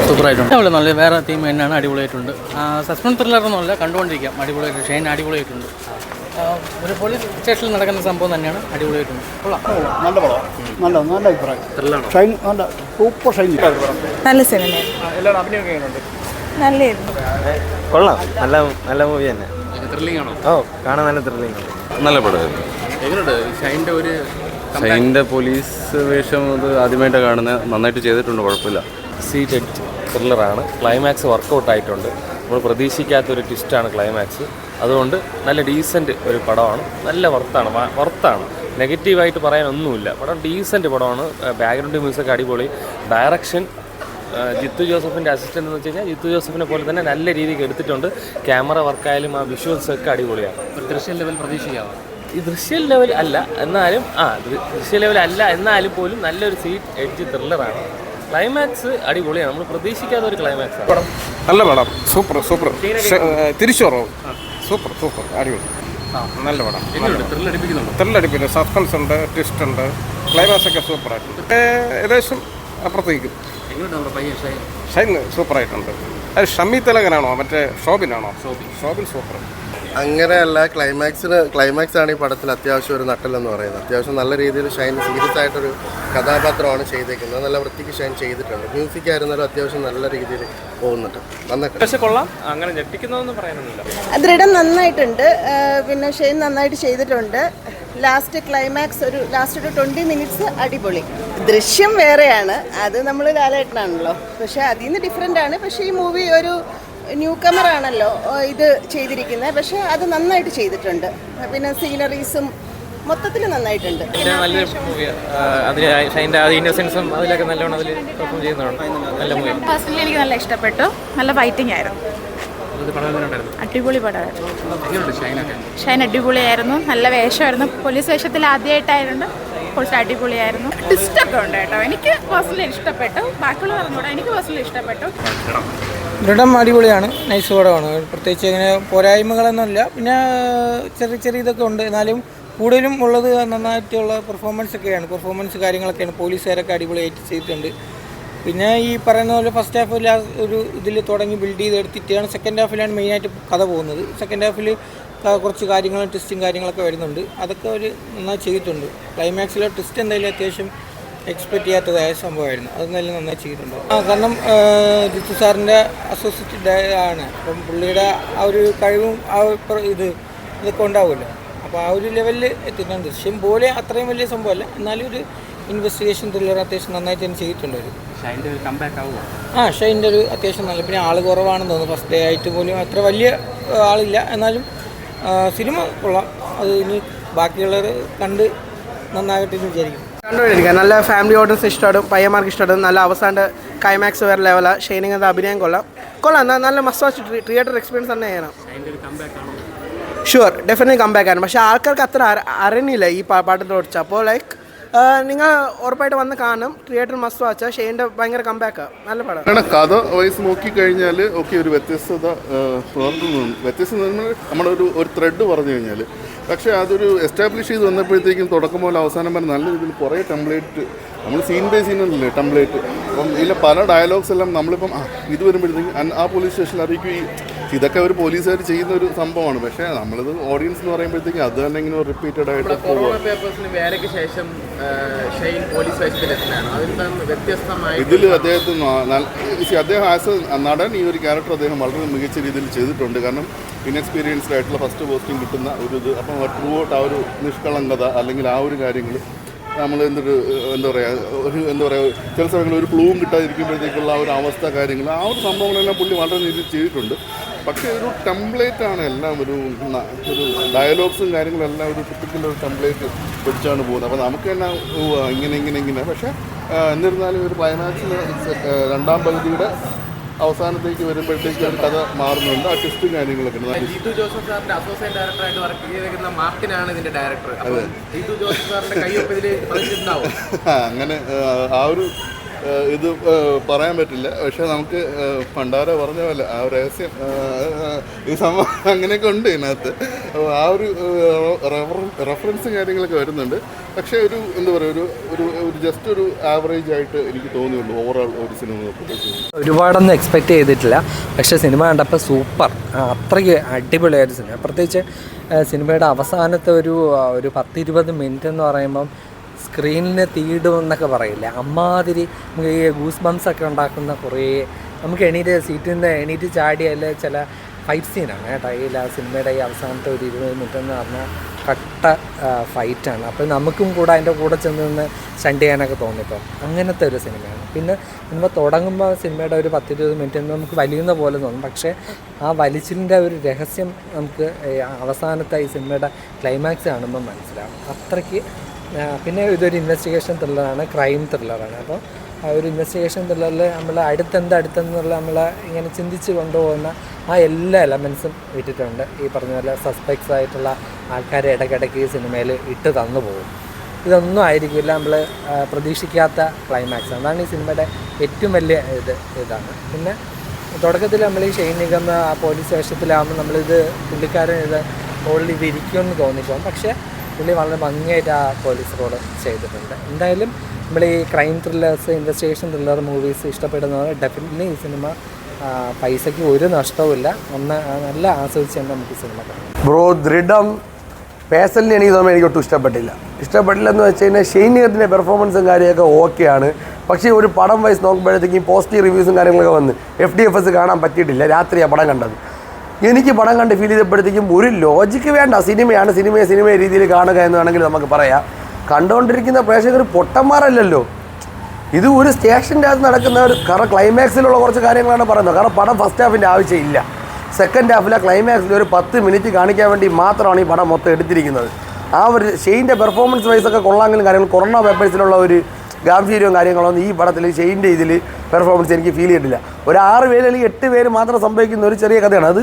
സൂപ്പറായിട്ടുണ്ട്. നല്ല വേറെ തീം തന്നെയാണ്, അടിപൊളിയായിട്ടുണ്ട്. സസ്പെൻസ് ത്രില്ലറൊന്നുമല്ല, കണ്ടുകൊണ്ടിരിക്കാം. അടിപൊളിയായിട്ട് ഷൈൻ അടിപൊളിയായിട്ടുണ്ട്. ഒരു പോലീസ് സ്റ്റേഷനിൽ നടക്കുന്ന സംഭവം തന്നെയാണ്, അടിപൊളിയായിട്ടുണ്ട്. നല്ല പടം, നല്ല അഭിപ്രായം. ഷൈൻ നല്ല സൂപ്പർ ഷൈൻ. നല്ല സിനിമയായിരുന്നു. എല്ലാവരും അഭിനയമൊക്കെ എങ്ങനെയുണ്ട്? നല്ലായിരുന്നു. കൊള്ളാം, നല്ല മൂവി തന്നെ. ത്രില്ലിംഗ് ആണോ? ഓ, കാണാൻ നല്ല ത്രില്ലിംഗ് ആണ്. നല്ല പടമായിരുന്നു. എങ്ങനെയുണ്ട് ഷൈൻ്റെ പോലീസ് വേഷം അത് ആദ്യമായിട്ട് കാണുന്നത്, നന്നായിട്ട് ചെയ്തിട്ടുണ്ട്, കുഴപ്പമില്ല. സീറ്റ് എഡ്ജ് ത്രില്ലറാണ്. ക്ലൈമാക്സ് വർക്കൗട്ട് ആയിട്ടുണ്ട്. നമ്മൾ പ്രതീക്ഷിക്കാത്തൊരു ട്വിസ്റ്റാണ് ക്ലൈമാക്സ്. അതുകൊണ്ട് നല്ല ഡീസൻറ്റ് ഒരു പടമാണ്. നല്ല വർത്താണ്. നെഗറ്റീവായിട്ട് പറയാനൊന്നുമില്ല. പടം ഡീസൻറ്റ് പടമാണ്. ബാക്ക്ഗ്രൗണ്ട് മ്യൂസിക് അടിപൊളി. ഡയറക്ഷൻ ജിത്തു ജോസഫിൻ്റെ അസിസ്റ്റൻ്റ് എന്ന് വെച്ച് കഴിഞ്ഞാൽ ജിത്തു ജോസഫിനെ പോലെ തന്നെ നല്ല രീതിക്ക് എടുത്തിട്ടുണ്ട്. ക്യാമറ വർക്കായാലും ആ വിഷ്വൽസൊക്കെ അടിപൊളിയാണ്. ദൃശ്യം ലെവൽ പ്രതീക്ഷിക്കാമോ? ഈ ദൃശ്യം ലെവൽ അല്ല എന്നാലും പോലും നല്ലൊരു സീറ്റ് എഡ്ജ് ത്രില്ലറാണ്. ക്ലൈമാക്സ് അടിപൊളിയാണ്. നമ്മൾ പ്രതീക്ഷിക്കാത്ത ഒരു ക്ലൈമാക്സ് ആണ്. നല്ല പടം, സൂപ്പർ. തിരിച്ചുറവ് സൂപ്പർ അടിപൊളി. നല്ല പടം, ത്രില്ലടിപ്പിക്കുന്നു. സസ്പെൻസ് ഉണ്ട്, ട്വിസ്റ്റ് ഉണ്ട്, ക്ലൈമാക്സ് ഒക്കെ സൂപ്പറായിട്ടുണ്ട്. ഏകദേശം അപ്പുറത്തേക്കും ഷൈൻ സൂപ്പറായിട്ടുണ്ട്. അത് ഷമ്മി തിലകനാണോ മറ്റേ ഷോബിനാണോ? ഷോബിൻ സൂപ്പർ. അങ്ങനെയല്ല, ക്ലൈമാക്സ് ആണ് ഈ പടത്തിൽ അത്യാവശ്യം ഒരു നട്ടലെന്ന് പറയുന്നത്. അത്യാവശ്യം നല്ല രീതിയിൽ ഷൈൻ സീരിയസ് ആയിട്ടൊരു കഥാപാത്രമാണ് ചെയ്തേക്കുന്നത്. നല്ല വൃത്തിക്ക് ഷൈൻ ചെയ്തിട്ടുണ്ട്. മ്യൂസിക് ആയിരുന്നാലും അത്യാവശ്യം നല്ല രീതിയിൽ പോകുന്നുണ്ട്. പക്ഷെ കൊള്ളാം, അങ്ങനെ ഞെട്ടിക്കുന്നതൊന്നും പറയാനൊന്നുമില്ല. ദൃഢം നന്നായിട്ടുണ്ട്. പിന്നെ ഷെയ്ൻ നന്നായിട്ട് ചെയ്തിട്ടുണ്ട്. ലാസ്റ്റ് ക്ലൈമാക്സ് ലാസ്റ്റ് ഒരു 20 മിനിറ്റ്സ് അടിപൊളി. ദൃശ്യം വേറെയാണ്, അത് നമ്മൾ ലാലേട്ടനാണല്ലോ. പക്ഷെ അതിൽ നിന്ന് ഡിഫറെൻ്റ് ആണ്. പക്ഷേ ഈ മൂവി ഒരു ന്യൂ കമറാണല്ലോ ഇത് ചെയ്തിരിക്കുന്നത്. പക്ഷേ അത് നന്നായിട്ട് ചെയ്തിട്ടുണ്ട്. പിന്നെ സീനറീസും മൊത്തത്തിൽ നന്നായിട്ടുണ്ട്. നല്ലൊരു മൂവിയാണ്. അതിൽ ഷൈൻ്റെ ഇന്നസെൻസും അതിലൊക്കെ നല്ലോണം അതിൽ പെർഫോം ചെയ്യുന്നതാണ്. നല്ല മൂവി. പേഴ്സണലി എനിക്ക് നല്ല ഇഷ്ടപ്പെട്ടു. നല്ല ഫൈറ്റിംഗ് ആയിരുന്നു. അടിപൊളി പടമായിരുന്നു. ഷൈൻ അടിപൊളിയായിരുന്നു. നല്ല വേഷമായിരുന്നു. പോലീസ് വേഷത്തിൽ ആദ്യമായിട്ടായിരുന്നു. കുറച്ച് അടിപൊളിയായിരുന്നു. ട്വിസ്റ്റൊക്കെ ഉണ്ട് കേട്ടോ. എനിക്ക് പേഴ്സണലി ഇഷ്ടപ്പെട്ടു. ബാക്കിയുള്ള പറഞ്ഞുകൂടാ, എനിക്ക് പേഴ്സണലി ഇഷ്ടപ്പെട്ടു. ദൃഢം അടിപൊളിയാണ്. നൈസ് പടമാണ്. പ്രത്യേകിച്ച് ഇങ്ങനെ പോരായ്മകളൊന്നുമില്ല. പിന്നെ ചെറിയ ഇതൊക്കെ ഉണ്ട്. എന്നാലും കൂടുതലും ഉള്ളത് നന്നായിട്ടുള്ള പെർഫോമൻസ് കാര്യങ്ങളൊക്കെയാണ്. പോലീസുകാരൊക്കെ അടിപൊളിയായിട്ട് ചെയ്തിട്ടുണ്ട്. പിന്നെ ഈ പറയുന്ന പോലെ ഫസ്റ്റ് ഹാഫിൽ ഒരു ഇതിൽ തുടങ്ങി ബിൽഡ് ചെയ്തെടുത്തിട്ടാണ് സെക്കൻഡ് ഹാഫിലാണ് മെയിനായിട്ട് കഥ പോകുന്നത്. സെക്കൻഡ് ഹാഫിൽ കുറച്ച് കാര്യങ്ങളും ട്വിസ്റ്റും കാര്യങ്ങളൊക്കെ വരുന്നുണ്ട്. അതൊക്കെ ഒരു നന്നായി ചെയ്തിട്ടുണ്ട്. ക്ലൈമാക്സിലെ ട്വിസ്റ്റ് എന്തായാലും അത്യാവശ്യം എക്സ്പെക്റ്റ് ചെയ്യാത്തതായ സംഭവമായിരുന്നു. അത് നല്ല നന്നായി ചെയ്തിട്ടുണ്ട്. കാരണം ജിത്തു സാറിൻ്റെ അസോസിയേറ്റഡ് ആണ്. അപ്പം പുള്ളിയുടെ ആ ഒരു കഴിവും ഇതൊക്കെ ഉണ്ടാവുമല്ലോ. അപ്പോൾ ആ ഒരു ലെവലിൽ എത്തിയിട്ടുണ്ട്. ദൃശ്യം പോലെ അത്രയും വലിയ സംഭവമല്ല, എന്നാലും ഒരു ഇൻവെസ്റ്റിഗേഷൻ ത്രില്ലർ അത്യാവശ്യം നന്നായിട്ട് തന്നെ ചെയ്തിട്ടുണ്ട്. ഷൈൻ്റെ ഒരു അത്യാവശ്യം നല്ല. പിന്നെ ആൾ കുറവാണെന്ന് തോന്നുന്നു. ഫസ്റ്റ് ഡേ ആയിട്ട് പോലും അത്ര വലിയ ആളില്ല. എന്നാലും സിനിമ കൊള്ളാം. അത് ഇനി ബാക്കിയുള്ളവർ കണ്ട് നന്നാകട്ടെ എന്ന് വിചാരിക്കും. കണ്ടുകൊണ്ടിരിക്കുക. നല്ല ഫാമിലി ഓഡിയൻസ് ഇഷ്ടപ്പെടും, പയ്യന്മാർക്ക് ഇഷ്ടപ്പെടും. നല്ല അവസാന ക്ലൈമാക്സ് വേറെ ലെവലാണ്. ഷൈനിങ് അഭിനയം കൊള്ളാം. നല്ല മസ്റ്റ് വാച്ച് തിയേറ്റർ എക്സ്പീരിയൻസ് തന്നെ ചെയ്യണം. ഷുവർ, ഡെഫിനറ്റ്ലി കംബാക്ക് ആണ്. പക്ഷേ ആൾക്കാർക്ക് അത്ര അറിഞ്ഞില്ല ഈ പാട്ടിൽ ഓടിച്ച. അപ്പോൾ നിങ്ങൾ ഉറപ്പായിട്ട് വന്ന് കാണും. Theatre must watch. ഷെയ്ൻ്റെ ഭയങ്കര കംബാക്കാണ്. നല്ല പടം. കഥ വൈസ് നോക്കിക്കഴിഞ്ഞാൽ ഓക്കെ, ഒരു വ്യത്യസ്തത നമ്മളൊരു ത്രെഡ് പറഞ്ഞു കഴിഞ്ഞാൽ, പക്ഷേ അതൊരു എസ്റ്റാബ്ലിഷ് ചെയ്ത് വന്നപ്പോഴത്തേക്കും തുടക്കം പോലെ അവസാനം വരെ നല്ല രീതിയിൽ കുറേ ടെംപ്ലേറ്റ്, നമ്മൾ സീൻ ബൈ സീനല്ലേ ടെംപ്ലേറ്റ്. അപ്പം ഇതിലെ പല ഡയലോഗ്സ് എല്ലാം നമ്മളിപ്പം ഇത് വരുമ്പോഴത്തേക്കും ആ പോലീസ് സ്റ്റേഷനിൽ അറിയിക്കുകയും ഇതൊക്കെ ഒരു പോലീസുകാർ ചെയ്യുന്ന ഒരു സംഭവമാണ്. പക്ഷേ നമ്മളിത് ഓഡിയൻസ് എന്ന് പറയുമ്പോഴത്തേക്കും അത് തന്നെ ഇങ്ങനെ റിപ്പീറ്റഡ് ആയിട്ട് ഇതിൽ അദ്ദേഹം ആസ് എ നടൻ ഈ ഒരു ക്യാരക്ടർ അദ്ദേഹം വളരെ മികച്ച രീതിയിൽ ചെയ്തിട്ടുണ്ട്. കാരണം ഇൻഎക്സ്പീരിയൻസ്ഡ് ആയിട്ടുള്ള ഫസ്റ്റ് പോസ്റ്റിംഗ് കിട്ടുന്ന ഒരു ഇത്. അപ്പം ത്രൂ ഔട്ട് ആ ഒരു നിഷ്കളങ്കത അല്ലെങ്കിൽ ആ ഒരു കാര്യങ്ങൾ നമ്മൾ എന്താ പറയുക ചില സമയങ്ങളിൽ ഒരു ക്ലൂവും കിട്ടാതിരിക്കുമ്പോഴത്തേക്കുള്ള ആ ഒരു അവസ്ഥ കാര്യങ്ങൾ ആ ഒരു സംഭവങ്ങളെല്ലാം പുള്ളി വളരെ രീതിയിൽ ചെയ്തിട്ടുണ്ട്. പക്ഷേ ഒരു ടെംപ്ലേറ്റ് ആണ് എല്ലാം. ഒരു ഡയലോഗ്സും കാര്യങ്ങളെല്ലാം ഒരു ടിപ്പിക്കൽ ഒരു ടെംപ്ലേറ്റ് പിടിച്ചാണ് പോകുന്നത്. അപ്പോൾ നമുക്ക് തന്നെ ഇങ്ങനെ പക്ഷേ എന്നിരുന്നാലും ഒരു ക്ലൈമാക്സിൽ രണ്ടാം പകുതിയുടെ അവസാനത്തേക്ക് വരുമ്പോഴത്തേക്ക് ഒരു കഥ മാറുന്നുണ്ട്. ആ ട്വിസ്റ്റും കാര്യങ്ങളൊക്കെ ഉണ്ട്. ജിത്തു ജോസഫ് സാറിന്റെ അസോസിയേറ്റ് ഡയറക്ടറായിട്ട് വർക്ക് ചെയ്തിരിക്കുന്ന മാർട്ടിനാണ് ഇതിന്റെ ഡയറക്ടർ. ജിത്തു ജോസഫ് സാറിന്റെ കയ്യൊപ്പ് ഇതിൽ പതിച്ചിട്ടുണ്ടാവും. അങ്ങനെ ആ ഒരു ഇത് പറയാൻ പറ്റില്ല. പക്ഷെ നമുക്ക് പണ്ടാര പറഞ്ഞ പോലെ ആ രഹസ്യം ഈ സംഭവം അങ്ങനെയൊക്കെ ഉണ്ട് ഇതിനകത്ത്. ആ ഒരു റെഫറൻസ് കാര്യങ്ങളൊക്കെ വരുന്നുണ്ട്. പക്ഷേ ഒരു എന്താ പറയുക, ഒരു ജസ്റ്റ് ഒരു ആവറേജ് ആയിട്ട് എനിക്ക് തോന്നിയുള്ളൂ ഓവറോൾ ഒരു സിനിമ. ഒരുപാടൊന്നും എക്സ്പെക്റ്റ് ചെയ്തിട്ടില്ല, പക്ഷേ സിനിമ കണ്ടപ്പോൾ സൂപ്പർ, അത്രയ്ക്ക് അടിപൊളിയായിട്ട് സിനിമ. പ്രത്യേകിച്ച് സിനിമയുടെ അവസാനത്തെ ഒരു 10-20 മിനിറ്റ് എന്ന് പറയുമ്പം സ്ക്രീനിന് തീയിടും എന്നൊക്കെ പറയില്ല, അമ്മാതിരി നമുക്ക് ഈ ഗൂസ് ബംസ് ഒക്കെ ഉണ്ടാക്കുന്ന കുറേ നമുക്ക് സീറ്റിൽ നിന്ന് എണീറ്റ് ചാടിയാൽ ചില ഫൈറ്റ് സീനാണ് കേട്ടോ. ഈ സിനിമയുടെ ഈ അവസാനത്തെ ഒരു 20 മിനിറ്റ് എന്ന് പറഞ്ഞാൽ കട്ട ഫൈറ്റാണ്. അപ്പോൾ നമുക്കും കൂടെ അതിൻ്റെ കൂടെ ചെന്ന് നിന്ന് സ്റ്റണ്ട് ചെയ്യാനൊക്കെ തോന്നിപ്പോൾ അങ്ങനത്തെ ഒരു സിനിമയാണ്. പിന്നെ സിനിമ തുടങ്ങുമ്പോൾ സിനിമയുടെ ഒരു 10-20 മിനിറ്റ് നമുക്ക് വലിയുന്ന പോലെ തോന്നും, പക്ഷേ ആ വലിച്ചിലിൻ്റെ ഒരു രഹസ്യം നമുക്ക് അവസാനത്തെ ഈ സിനിമയുടെ ക്ലൈമാക്സ് കാണുമ്പോൾ മനസ്സിലാവും. അത്രയ്ക്ക് പിന്നെ ഇതൊരു ഇൻവെസ്റ്റിഗേഷൻ ത്രില്ലറാണ്, ക്രൈം ത്രില്ലറാണ്. അപ്പോൾ ആ ഒരു ഇൻവെസ്റ്റിഗേഷൻ ത്രില്ലറിൽ നമ്മൾ അടുത്തെന്നുള്ള നമ്മൾ ഇങ്ങനെ ചിന്തിച്ച് കൊണ്ടുപോകുന്ന ആ എല്ലാ എലമെൻസും ഇട്ടിട്ടുണ്ട്. ഈ പറഞ്ഞ പോലെ സസ്പെക്ട്സ് ആയിട്ടുള്ള ആൾക്കാരെ ഇടയ്ക്കിടയ്ക്ക് ഈ സിനിമയിൽ ഇട്ട് തന്നു പോകും. ഇതൊന്നും ആയിരിക്കില്ല നമ്മൾ പ്രതീക്ഷിക്കാത്ത ക്ലൈമാക്സ്. അതാണ് ഈ സിനിമയുടെ ഏറ്റവും വലിയ ഇതാണ്. പിന്നെ തുടക്കത്തിൽ നമ്മൾ ഈ ഷെയ്ൻ നിഗം ആ പോലീസ് സ്റ്റേഷനിലാകുമ്പോൾ നമ്മളിത് പുള്ളിക്കാരൻ ഓൾറെഡി ഇത് ഇരിക്കുമെന്ന് തോന്നിപ്പോകും, പക്ഷേ പുള്ളി വളരെ ഭംഗിയായിട്ട് ആ പോലീസ് റോൾ ചെയ്തിട്ടുണ്ട്. എന്തായാലും നമ്മൾ ഈ crime thrillers, investigation thriller movies ഇഷ്ടപ്പെടുന്നവർ ഡെഫിനറ്റ്ലി ഈ സിനിമ പൈസയ്ക്ക് ഒരു നഷ്ടവുമില്ല, നല്ല ആസ്വദിച്ച് തന്നെ നമുക്ക് സിനിമ കാണാം. ബ്രോ, ദൃഢം പേഴ്സണലി എനിക്ക് തോന്നുമ്പോൾ എനിക്ക് ഒട്ടും ഇഷ്ടപ്പെട്ടില്ലെന്ന് വെച്ച് കഴിഞ്ഞാൽ ഷെയ്ൻ നിഗത്തിൻ്റെ പെർഫോമൻസും കാര്യമൊക്കെ ഓക്കെയാണ്. പക്ഷേ ഒരു പടം വൈസ് നോക്കുമ്പോഴത്തേക്കും പോസിറ്റീവ് റിവ്യൂസും കാര്യങ്ങളൊക്കെ വന്ന് FDFS കാണാൻ പറ്റിയിട്ടില്ല. രാത്രിയാണ് പടം കണ്ടത്. എനിക്ക് പടം കണ്ട് ഫീൽ ചെയ്തപ്പോഴത്തേക്കും ഒരു ലോജിക്ക് വേണ്ട, സിനിമയാണ്, സിനിമയെ രീതിയിൽ കാണുക എന്ന് വേണമെങ്കിൽ നമുക്ക് പറയാം. കണ്ടുകൊണ്ടിരിക്കുന്ന പ്രേക്ഷകർ പൊട്ടന്മാരല്ലല്ലോ. ഇത് ഒരു സ്റ്റേഷൻ്റെ അകത്ത് നടക്കുന്ന ഒരു കാരണം ക്ലൈമാക്സിലുള്ള കുറച്ച് കാര്യങ്ങളാണ് പറയുന്നത്. കാരണം പടം ഫസ്റ്റ് ഹാഫിൻ്റെ ആവശ്യമില്ല, സെക്കൻഡ് ഹാഫിലെ ക്ലൈമാക്സിൽ ഒരു 10 മിനിറ്റ് കാണിക്കാൻ വേണ്ടി മാത്രമാണ് ഈ പടം മൊത്തം എടുത്തിരിക്കുന്നത്. ആ ഒരു ഷെയ്ൻ്റെ പെർഫോമൻസ് വൈസൊക്കെ കൊള്ളാമെങ്കിലും കാര്യങ്ങൾ കൊറോണ പേപ്പേഴ്സിലുള്ള ഒരു ഗാംഭീര്യവും കാര്യങ്ങളൊന്നും ഈ പടത്തിൽ ഷെയ്ൻ്റെ ഇതിൽ പെർഫോമൻസ് എനിക്ക് ഫീൽ ചെയ്തിട്ടില്ല. ഒരു 6 പേര് അല്ലെങ്കിൽ 8 പേര് മാത്രം സംഭവിക്കുന്ന ഒരു ചെറിയ കഥയാണ്. അത്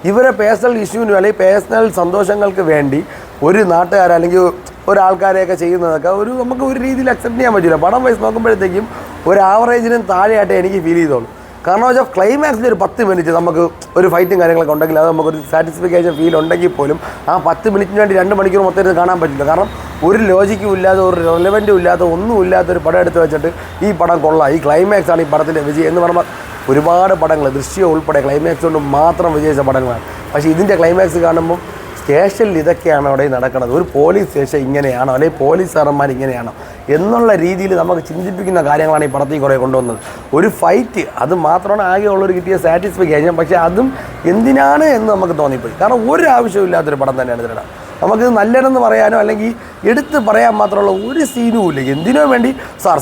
ഇവരെ പേഴ്സണൽ ഇഷ്യൂവിനും അല്ലെങ്കിൽ പേഴ്സണൽ സന്തോഷങ്ങൾക്ക് വേണ്ടി ഒരു നാട്ടുകാർ അല്ലെങ്കിൽ ഒരാൾക്കാരെയൊക്കെ ചെയ്യുന്നതൊക്കെ നമുക്ക് ഒരു രീതിയിൽ അക്സെപ്റ്റ് ചെയ്യാൻ പറ്റില്ല. പടം വൈസ് നോക്കുമ്പോഴത്തേക്കും ഒരു ആവറേജിനും താഴെയായിട്ട് എനിക്ക് ഫീൽ ചെയ്തോളൂ. കാരണം വെച്ചാൽ ക്ലൈമാക്സിൽ ഒരു 10 മിനിറ്റ് നമുക്ക് ഒരു ഫൈറ്റും കാര്യങ്ങളൊക്കെ ഉണ്ടെങ്കിൽ അത് നമുക്കൊരു സാറ്റിസ്ഫിക്കേഷൻ ഫീൽ ഉണ്ടെങ്കിൽ പോലും ആ 10 മിനിറ്റിന് വേണ്ടി 2 മണിക്കൂർ മൊത്തം ഇരുന്ന് കാണാൻ പറ്റില്ല. കാരണം ഒരു ലോജിക്കും ഇല്ലാതെ ഒരു റെലവൻറ്റും ഇല്ലാത്ത ഒന്നും ഇല്ലാത്തൊരു പടം എടുത്ത് വെച്ചിട്ട് ഈ പടം കൊള്ളാം, ഈ ക്ലൈമാക്സ് ആണ് ഈ പടത്തിൻ്റെ വിജയം എന്ന് പറയുമ്പോൾ ഒരുപാട് പടങ്ങൾ ദൃശ്യം ഉൾപ്പെടെ ക്ലൈമാക്സ് കൊണ്ട് മാത്രം വിജയിച്ച പടങ്ങളാണ്. പക്ഷേ ഇതിൻ്റെ ക്ലൈമാക്സ് കാണുമ്പോൾ സ്റ്റേഷനിൽ ഇതൊക്കെയാണ് അവിടെ നടക്കുന്നത്, ഒരു പോലീസ് സ്റ്റേഷൻ ഇങ്ങനെയാണോ അല്ലെങ്കിൽ പോലീസ് സാറന്മാർ ഇങ്ങനെയാണോ എന്നുള്ള രീതിയിൽ നമുക്ക് ചിന്തിപ്പിക്കുന്ന കാര്യങ്ങളാണ് ഈ പടത്തിൽ കുറേ കൊണ്ടുവന്നത്. ഒരു ഫൈറ്റ് അത് മാത്രമാണ് ആകെയുള്ളൊരു കിട്ടിയ സാറ്റിസ്ഫിക്കേഷൻ. പക്ഷേ അതും എന്തിനാണ് എന്ന് നമുക്ക് തോന്നിപ്പോയി. കാരണം ഒരു ആവശ്യമില്ലാത്തൊരു പടം തന്നെയാണ് ഇതിനിട. നമുക്കിത് നല്ലതെന്ന് പറയാനോ അല്ലെങ്കിൽ എടുത്ത് പറയാൻ മാത്രമുള്ള ഒരു സീനും ഇല്ല. എന്തിനോ വേണ്ടി സാർ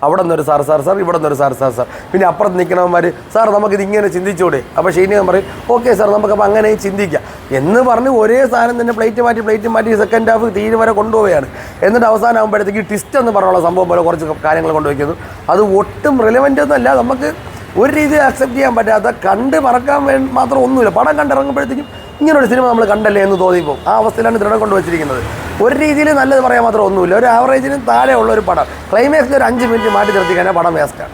അവിടെ നിന്നൊരു സാർ ഇവിടെ നിന്നൊരു സാർ പിന്നെ അപ്പുറത്ത് നിൽക്കണവന്മാർ സാർ നമുക്കിത് ഇങ്ങനെ ചിന്തിച്ചൂടെ. അപ്പോൾ ഷെയ്ൻ നിഗം പറയും ഓക്കെ സാർ നമുക്കപ്പോൾ അങ്ങനെ ചിന്തിക്കാം എന്ന് പറഞ്ഞ് ഒരേ സാധനം തന്നെ പ്ലേറ്റ് മാറ്റി സെക്കൻഡ് ഹാഫ് തീരെ വരെ കൊണ്ടുപോവുകയാണ്. എന്നിട്ട് അവസാനം ആകുമ്പോഴത്തേക്ക് ട്വിസ്റ്റ് എന്ന് പറഞ്ഞുള്ള സംഭവം പോലെ കുറച്ച് കാര്യങ്ങൾ കൊണ്ടുവയ്ക്കുന്നു. അത് ഒട്ടും റിലവൻ്റ് ഒന്നുമല്ല, നമുക്ക് ഒരു രീതിയിൽ അക്സെപ്റ്റ് ചെയ്യാൻ പറ്റാത്ത, കണ്ട് മറക്കാൻ മാത്രം ഒന്നുമില്ല. പടം കണ്ടിറങ്ങുമ്പോഴത്തേക്കും ഇങ്ങനൊരു സിനിമ നമ്മൾ കണ്ടല്ലേ എന്ന് തോന്നിപ്പോൾ ആ അവസ്ഥയിലാണ് ദൃഢം കൊണ്ടുവച്ചിരിക്കുന്നത്. ഒരു രീതിയിൽ നല്ലത് പറയാൻ മാത്രം ഒന്നുമില്ല. ഒരു ആവറേജിനും താഴെ ഉള്ള ഒരു പടം ക്ലൈമാക്സിൽ ഒരു 5 മിനിറ്റ് മാറ്റി നിർത്തിക്കാൻ പടം വേസ്റ്റാണ്.